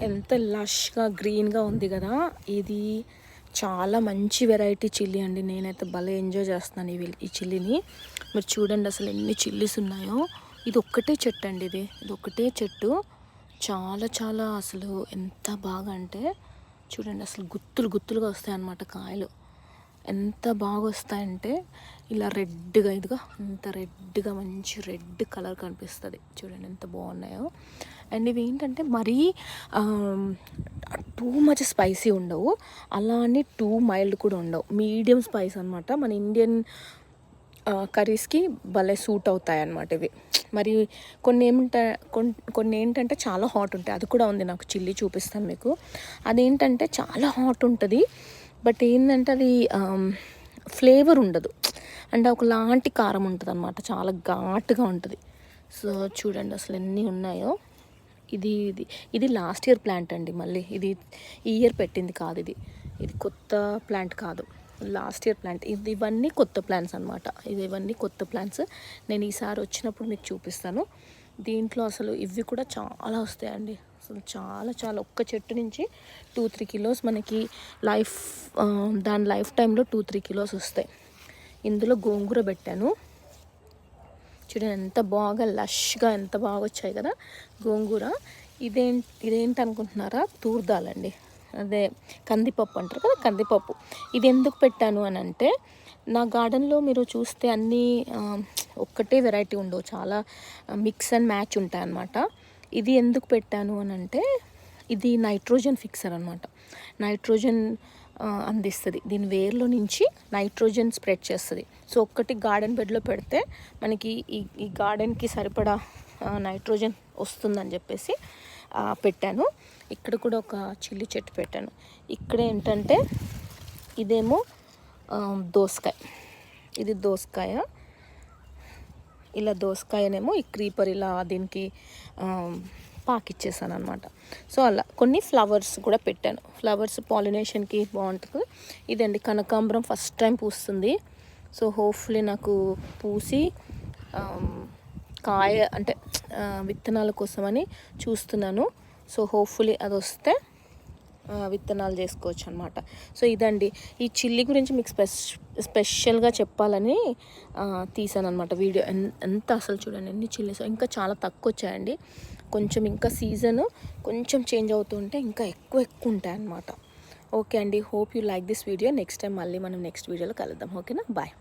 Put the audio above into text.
ఎంత లష్గా గ్రీన్గా ఉంది కదా. ఇది చాలా మంచి వెరైటీ చిల్లీ అండి. నేనైతే భలే ఎంజాయ్ చేస్తున్నాను ఈ చిల్లీని. మీరు చూడండి అసలు ఎన్ని చిల్లీస్ ఉన్నాయో. ఇది ఒక్కటే చెట్టు అండి. ఇది ఒక్కటే చెట్టు. చాలా చాలా అసలు ఎంత బాగా అంటే చూడండి, అసలు గుత్తులు గుత్తులుగా వస్తాయి అన్నమాట కాయలు. ఎంత బాగా వస్తాయంటే ఇలా రెడ్గా, ఇదిగా ఎంత రెడ్గా మంచి రెడ్ కలర్ కనిపిస్తుంది. చూడండి ఎంత బాగున్నాయో. అండ్ ఇవి ఏంటంటే మరీ టూ మచ్ స్పైసీ ఉండవు, అలా అని టూ మైల్డ్ కూడా ఉండవు. మీడియం స్పైస్ అనమాట. మన ఇండియన్ కర్రీస్కి భలే సూట్ అవుతాయి అన్నమాట ఇవి. మరి కొన్ని ఏంటంటే చాలా హాట్ ఉంటాయి. అది కూడా ఉంది నాకు, చిల్లీ చూపిస్తాను మీకు. అదేంటంటే చాలా హాట్ ఉంటుంది, బట్ ఏంటంటే అది ఫ్లేవర్ ఉండదు. అంటే ఒకలాంటి కారం ఉంటుంది అనమాట, చాలా ఘాటుగా ఉంటుంది. సో చూడండి అసలు ఎన్ని ఉన్నాయో. ఇది లాస్ట్ ఇయర్ ప్లాంట్ అండి. మళ్ళీ ఇది ఈ ఇయర్ పెట్టింది కాదు. ఇది కొత్త ప్లాంట్ కాదు, లాస్ట్ ఇయర్ ప్లాంట్. ఇవన్నీ కొత్త ప్లాంట్స్ అనమాట. ఇవన్నీ కొత్త ప్లాంట్స్. నేను ఈసారి వచ్చినప్పుడు మీకు చూపిస్తాను. దీంట్లో అసలు ఇవి కూడా చాలా వస్తాయండి. అసలు చాలా చాలా ఒక్క చెట్టు నుంచి 2-3 కిలోస్ మనకి దాని లైఫ్ టైంలో 2-3 కిలోస్ వస్తాయి. ఇందులో గోంగూర పెట్టాను. చూడండి ఎంత బాగా లష్గా ఎంత బాగా వచ్చాయి కదా గోంగూర. ఇదేంటి అనుకుంటున్నారా? తూర్దాలండి, అదే కందిపప్పు అంటారు కదా, కందిపప్పు. ఇది ఎందుకు పెట్టాను అని అంటే, నా గార్డెన్లో మీరు చూస్తే అన్నీ ఒక్కటే వెరైటీ ఉండవు, చాలా మిక్స్ అండ్ మ్యాచ్ ఉంటాయి అన్నమాట. ఇది ఎందుకు పెట్టాను అని అంటే, ఇది నైట్రోజన్ ఫిక్సర్ అనమాట. నైట్రోజన్ అందిస్తుంది. దీని వేర్లో నుంచి నైట్రోజన్ స్ప్రెడ్ చేస్తుంది. సో ఒక్కటి గార్డెన్ బెడ్లో పెడితే మనకి ఈ గార్డెన్కి సరిపడా నైట్రోజన్ వస్తుందని చెప్పేసి పెట్టాను. ఇక్కడ కూడా ఒక చిల్లీ చెట్టు పెట్టాను. ఇక్కడ ఏంటంటే ఇదేమో దోసకాయ. ఇది దోసకాయ. ఇలా దోసకాయనేమో ఈ క్రీపర్ ఇలా దీనికి పాకిచ్చేసాను అనమాట. సో అలా కొన్ని ఫ్లవర్స్ కూడా పెట్టాను. ఫ్లవర్స్ పాలినేషన్కి బాగుంటుంది. ఇదండి కనకాంబరం ఫస్ట్ టైం పూస్తుంది. సో హోప్ఫుల్లీ నాకు పూసి కాయ అంటే విత్తనాల కోసమని చూస్తున్నాను. సో హోప్ఫుల్లీ అది వస్తే విత్తనాలు చేసుకోవచ్చు అనమాట. సో ఇదండి ఈ చిల్లీ గురించి మీకు స్పెషల్గా చెప్పాలని తీసాను అనమాట వీడియో. ఎంత అసలు చూడండి ఎన్ని చిల్లీస్. ఇంకా చాలా తక్కువ వచ్చాయండి. కొంచెం ఇంకా సీజన్ కొంచెం చేంజ్ అవుతుంటే ఇంకా ఎక్కువ ఉంటాయి అన్నమాట. ఓకే అండి, hope you like this video. Next time మళ్ళీ మనం నెక్స్ట్ వీడియోలో కలుద్దాం. ఓకేనా, బాయ్.